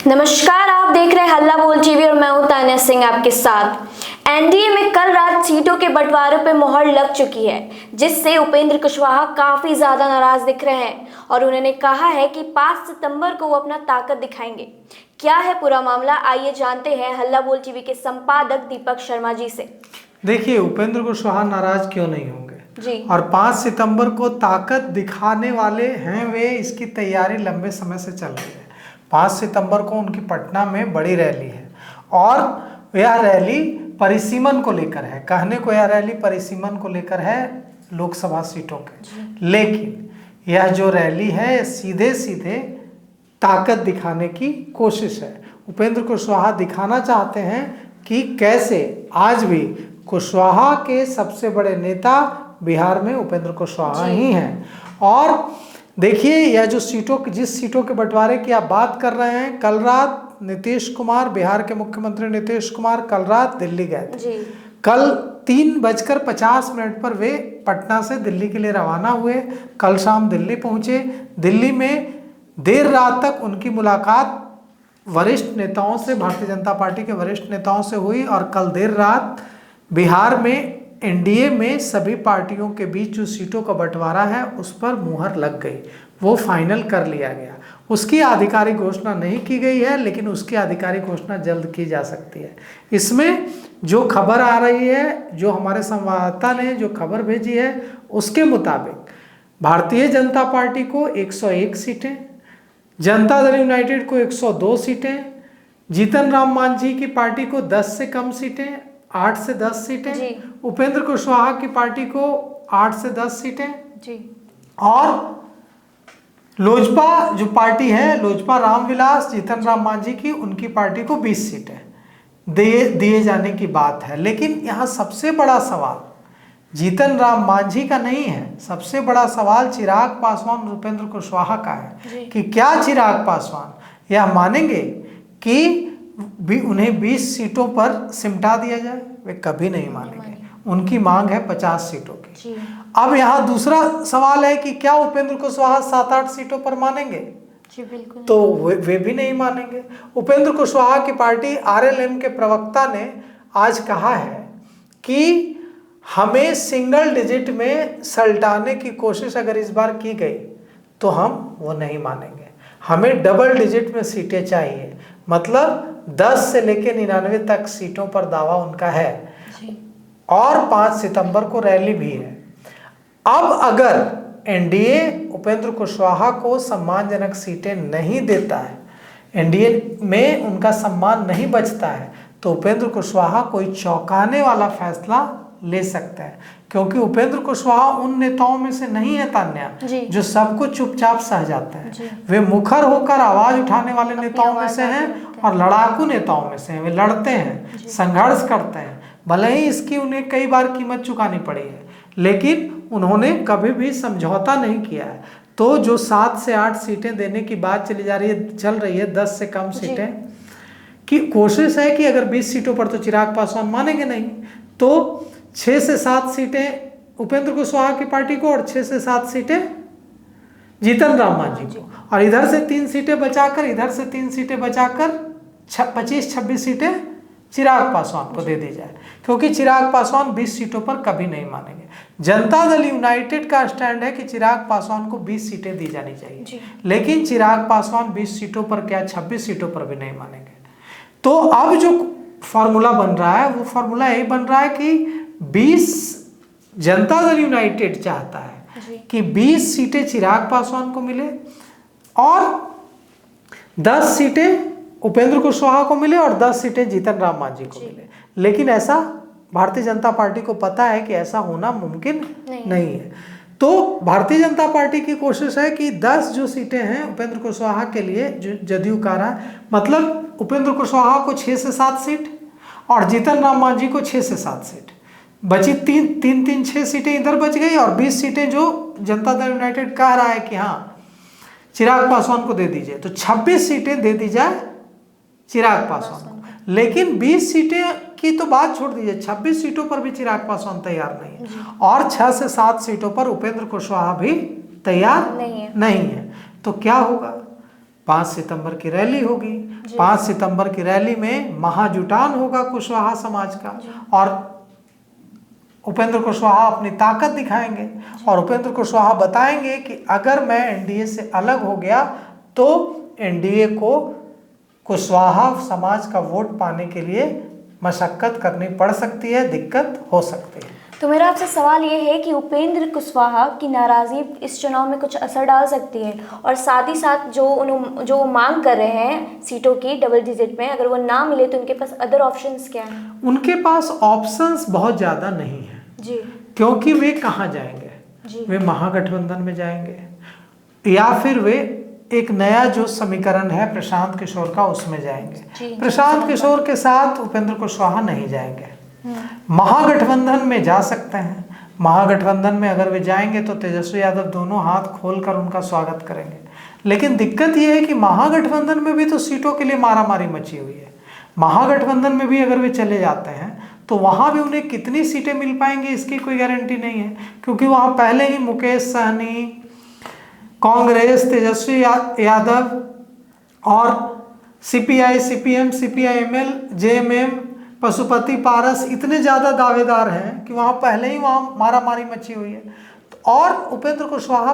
नमस्कार, आप देख रहे हैं हल्ला बोल टीवी और मैं हूं तान्या सिंह आपके साथ। एनडीए में कल रात सीटों के बंटवारे पे मोहर लग चुकी है, जिससे उपेंद्र कुशवाहा काफी ज्यादा नाराज दिख रहे हैं और उन्होंने कहा है कि 5 सितंबर को वो अपना ताकत दिखाएंगे। क्या है पूरा मामला, आइए जानते हैं हल्ला बोल टीवी के संपादक दीपक शर्मा जी से। देखिए, उपेंद्र कुशवाहा नाराज क्यों नहीं होंगे जी। और 5 सितंबर को ताकत दिखाने वाले हैं वे, इसकी तैयारी लंबे समय से चल रही है। 5 सितंबर को उनकी पटना में बड़ी रैली है और यह रैली परिसीमन को लेकर है। कहने को यह रैली परिसीमन को लेकर है लोकसभा सीटों के, लेकिन यह जो रैली है सीधे सीधे ताकत दिखाने की कोशिश है। उपेंद्र कुशवाहा दिखाना चाहते हैं कि कैसे आज भी कुशवाहा के सबसे बड़े नेता बिहार में उपेंद्र कुशवाहा ही हैं। और देखिए, यह जो जिस सीटों के बंटवारे की आप बात कर रहे हैं, कल रात नीतीश कुमार, बिहार के मुख्यमंत्री नीतीश कुमार कल रात दिल्ली गए थे। कल 3:50 पर वे पटना से दिल्ली के लिए रवाना हुए। कल शाम दिल्ली पहुंचे। दिल्ली में देर रात तक उनकी मुलाकात वरिष्ठ नेताओं से, भारतीय जनता पार्टी के वरिष्ठ नेताओं से हुई और कल देर रात बिहार में एनडीए में सभी पार्टियों के बीच जो सीटों का बंटवारा है उस पर मुहर लग गई, वो फाइनल कर लिया गया। उसकी आधिकारिक घोषणा नहीं की गई है, लेकिन उसकी आधिकारिक घोषणा जल्द की जा सकती है। इसमें जो खबर आ रही है, जो हमारे संवाददाता ने जो खबर भेजी है, उसके मुताबिक भारतीय जनता पार्टी को 101 सीटें, जनता दल यूनाइटेड को 102 सीटें, जीतन राम मांझी की पार्टी को 10 से कम सीटें, 8 से 10 सीटें, उपेंद्र कुशवाहा की पार्टी को 8 से 10 सीटें जी, और लोजपा जो पार्टी है, लोजपा रामविलास जीतन राम मांझी की, उनकी पार्टी को 20 सीटें दिए जाने की बात है। लेकिन यहाँ सबसे बड़ा सवाल जीतन राम मांझी का नहीं है, सबसे बड़ा सवाल चिराग पासवान और उपेंद्र कुशवाहा का है कि क्या चिराग पासवान यह मानेंगे कि भी उन्हें 20 सीटों पर सिमटा दिया जाए। वे कभी नहीं मानेंगे। उनकी मांग है 50 सीटों की। अब यहाँ दूसरा सवाल है कि क्या उपेंद्र कुशवाहा 7-8 सीटों पर मानेंगे? जी बिल्कुल। तो वे भी नहीं मानेंगे। उपेंद्र कुशवाहा की पार्टी आरएलएम के प्रवक्ता ने आज कहा है कि हमें सिंगल डिजिट में सलटाने की कोशिश अगर इस बार की गई तो हम वो नहीं मानेंगे। हमें डबल डिजिट में सीटें चाहिए, मतलब 10 से लेकर 99 तक सीटों पर दावा उनका है और 5 सितंबर को रैली भी है। अब अगर एनडीए उपेंद्र कुशवाहा को सम्मानजनक सीटें नहीं देता है, एनडीए में उनका सम्मान नहीं बचता है, तो उपेंद्र कुशवाहा कोई चौंकाने वाला फैसला ले सकता है, क्योंकि उपेंद्र कुशवाहा उन नेताओं में से नहीं है तान्या जो सब कुछ चुपचाप सह जाता है। वे मुखर होकर आवाज उठाने वाले नेताओं में से हैं और लड़ाकू नेताओं में से हैं। वे लड़ते हैं, संघर्ष करते हैं, भले ही इसकी उन्हें कई बार कीमत चुकानी पड़ी है, लेकिन उन्होंने कभी भी समझौता नहीं किया है। तो जो 7 से 8 सीटें देने की बात चल रही है 10 से कम सीटें की कोशिश है कि अगर 20 सीटों पर तो चिराग पासवान मानेंगे नहीं, तो 6 से 7 सीटें उपेंद्र कुशवाहा की पार्टी को और 6 से 7 सीटें जीतन राम मांझी को, और इधर से 3 सीटें बचाकर, इधर से 3 सीटें बचाकर 25-26 सीटें चिराग पासवान को दे दी जाए, क्योंकि चिराग पासवान 20 सीटों पर कभी नहीं मानेंगे। जनता दल यूनाइटेड का स्टैंड है कि चिराग पासवान को 20 सीटें दी जानी चाहिए, लेकिन चिराग पासवान 20 सीटों पर क्या 26 सीटों पर भी नहीं मानेंगे। तो अब जो फॉर्मूला बन रहा है, वो फॉर्मूला यही बन रहा है कि 20 जनता दल यूनाइटेड चाहता है कि 20 सीटें चिराग पासवान को मिले और 10 सीटें उपेंद्र कुशवाहा को मिले और 10 सीटें जीतन राम मांझी को मिले। लेकिन ऐसा भारतीय जनता पार्टी को पता है कि ऐसा होना मुमकिन नहीं है। तो भारतीय जनता पार्टी की कोशिश है कि 10 जो सीटें हैं उपेंद्र कुशवाहा के लिए, जो जदयू का रहा, मतलब उपेंद्र कुशवाहा को 6 से 7 सीट और जीतन राम मांझी को 6 से 7 सीट बची। 6 सीटें इधर बच गई और 20 सीटें जो जनता दल यूनाइटेड कह रहा है कि हाँ चिराग पासवान को दे दीजिए, तो 26 सीटें दे दी जाए चिराग पासवान को। लेकिन 20 सीटें की तो बात छोड़ दीजिए, 26 सीटों पर भी चिराग पासवान तैयार नहीं है और 6 से 7 सीटों पर उपेंद्र कुशवाहा भी तैयार नहीं है। तो क्या होगा? 5 सितंबर की रैली होगी। 5 सितंबर की रैली में महाजुटान होगा कुशवाहा समाज का, और उपेंद्र कुशवाहा अपनी ताकत दिखाएंगे और उपेंद्र कुशवाहा बताएंगे कि अगर मैं एनडीए से अलग हो गया तो एनडीए को कुशवाहा समाज का वोट पाने के लिए मशक्कत करनी पड़ सकती है, दिक्कत हो सकती है। तो मेरा आपसे सवाल ये है कि उपेंद्र कुशवाहा की नाराज़गी इस चुनाव में कुछ असर डाल सकती है, और साथ ही साथ जो वो मांग कर रहे हैं सीटों की डबल डिजिट में, अगर वो ना मिले तो उनके पास अदर ऑप्शंस क्या हैं? उनके पास ऑप्शंस बहुत ज़्यादा नहीं है जी, क्योंकि वे कहाँ जाएंगे? वे महागठबंधन में जाएंगे या फिर वे एक नया जो समीकरण है प्रशांत किशोर का उसमें जाएंगे। प्रशांत किशोर के साथ उपेंद्र कुशवाहा नहीं जाएंगे। महागठबंधन में जा सकते हैं। महागठबंधन में अगर वे जाएंगे तो तेजस्वी यादव दोनों हाथ खोलकर उनका स्वागत करेंगे। लेकिन दिक्कत यह है कि महागठबंधन में भी तो सीटों के लिए मारामारी मची हुई है। महागठबंधन में भी अगर वे चले जाते हैं तो वहां भी उन्हें कितनी सीटें मिल पाएंगी इसकी कोई गारंटी नहीं है, क्योंकि वहां पहले ही मुकेश सहनी, कांग्रेस, तेजस्वी यादव और CPI, CPM, CPIML, JMM, Pashupati Paras इतने ज़्यादा दावेदार हैं कि वहाँ पहले ही वहाँ मारामारी मची हुई है। तो और उपेंद्र कुशवाहा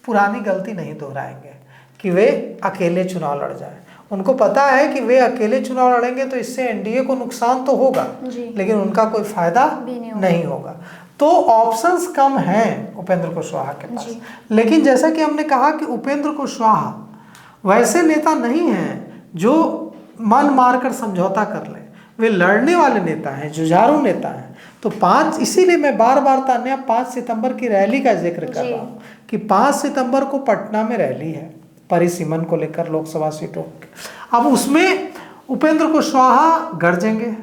पुरानी गलती नहीं दोहराएंगे कि वे अकेले चुनाव लड़ जाएं। उनको पता है कि वे अकेले चुनाव लड़ेंगे तो इससे एनडीए को नुकसान तो होगा लेकिन उनका कोई फायदा नहीं होगा। तो ऑप्शंस कम हैं उपेंद्र कुशवाहा के पास। लेकिन जैसा कि हमने कहा कि उपेंद्र कुशवाहा वैसे नेता नहीं हैं जो मन मारकर समझौता कर ले। वे लड़ने वाले नेता हैं, जुझारू नेता हैं। तो इसीलिए मैं बार बार तान्या 5 सितंबर की रैली का जिक्र कर रहा हूँ कि 5 सितंबर को पटना में रैली है परिसीमन को लेकर लोकसभा सीटों। अब उसमें उपेंद्र कुशवाहा गरजेंगे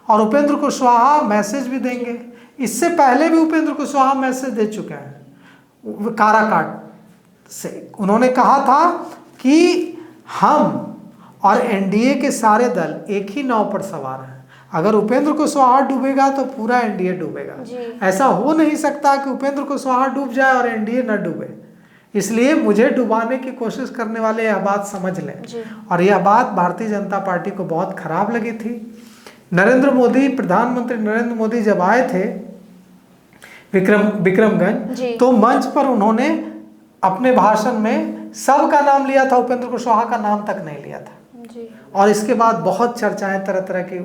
और उपेंद्र कुशवाहा मैसेज भी देंगे। इससे पहले भी उपेंद्र कुशवाहा मैसेज दे चुके हैं काराकाट से। उन्होंने कहा था कि हम और एनडीए के सारे दल एक ही नाव पर सवार हैं। अगर उपेंद्र कुशवाहा डूबेगा तो पूरा एनडीए डूबेगा। ऐसा हो नहीं सकता कि उपेंद्र कुशवाहा डूब जाए और एनडीए न डूबे। इसलिए मुझे डुबाने की कोशिश करने वाले यह बात समझ लें। और यह बात भारतीय जनता पार्टी को बहुत खराब लगी थी। प्रधानमंत्री नरेंद्र मोदी जब आए थे विक्रमगंज तो मंच पर उन्होंने अपने भाषण में सबका नाम लिया था, उपेंद्र कुशवाहा का नाम तक नहीं लिया था। और इसके बाद बहुत चर्चाएं तरह तरह की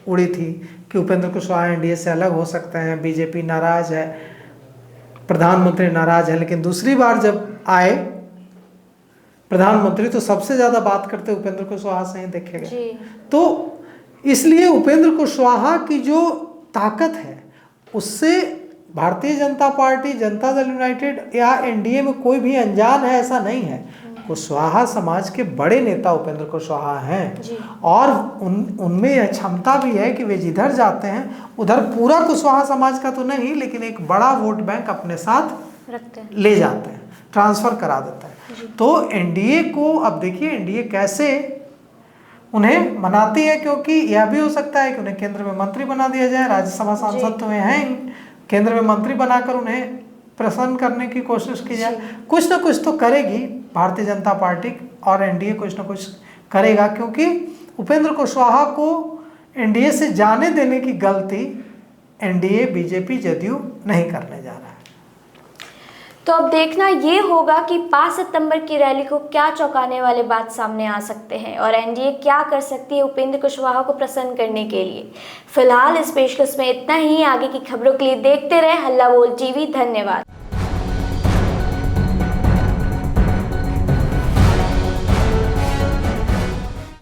उड़ी थी कि उपेंद्र कुशवाहा एनडीए से अलग हो सकते हैं, बीजेपी नाराज है, प्रधानमंत्री नाराज है। लेकिन दूसरी बार जब आए प्रधानमंत्री तो सबसे ज्यादा बात करते उपेंद्र कुशवाहा से ही देखे गए। तो इसलिए उपेंद्र कुशवाहा की जो ताकत है उससे भारतीय जनता पार्टी, जनता दल यूनाइटेड या एनडीए में कोई भी अनजान है ऐसा नहीं है। कुशवाहा समाज के बड़े नेता उपेंद्र कुशवाहा हैं और उनमें यह क्षमता भी है कि वे जिधर जाते हैं उधर पूरा कुशवाहा समाज का तो नहीं लेकिन एक बड़ा वोट बैंक अपने साथ ले जाते हैं, ट्रांसफर करा देता है। तो एनडीए को अब देखिए एनडीए कैसे उन्हें मनाती है, क्योंकि यह भी हो सकता है कि उन्हें केंद्र में मंत्री बना दिया जाए। राज्यसभा सांसद तो वे हैं, केंद्र में मंत्री बनाकर उन्हें प्रसन्न करने की कोशिश की जाए। कुछ ना कुछ तो करेगी भारतीय जनता पार्टी और एनडीए कुछ ना कुछ करेगा, क्योंकि उपेंद्र कुशवाहा को एनडीए से जाने देने की गलती एनडीए, बीजेपी, जदयू नहीं करने जा रहा है। तो अब देखना ये होगा कि 5 सितंबर की रैली को क्या चौंकाने वाले बात सामने आ सकते हैं और एनडीए क्या कर सकती है उपेंद्र कुशवाहा को प्रसन्न करने के लिए। फिलहाल इस पेशकश में इतना ही। आगे की खबरों के लिए देखते रहे हल्ला बोल टीवी। धन्यवाद।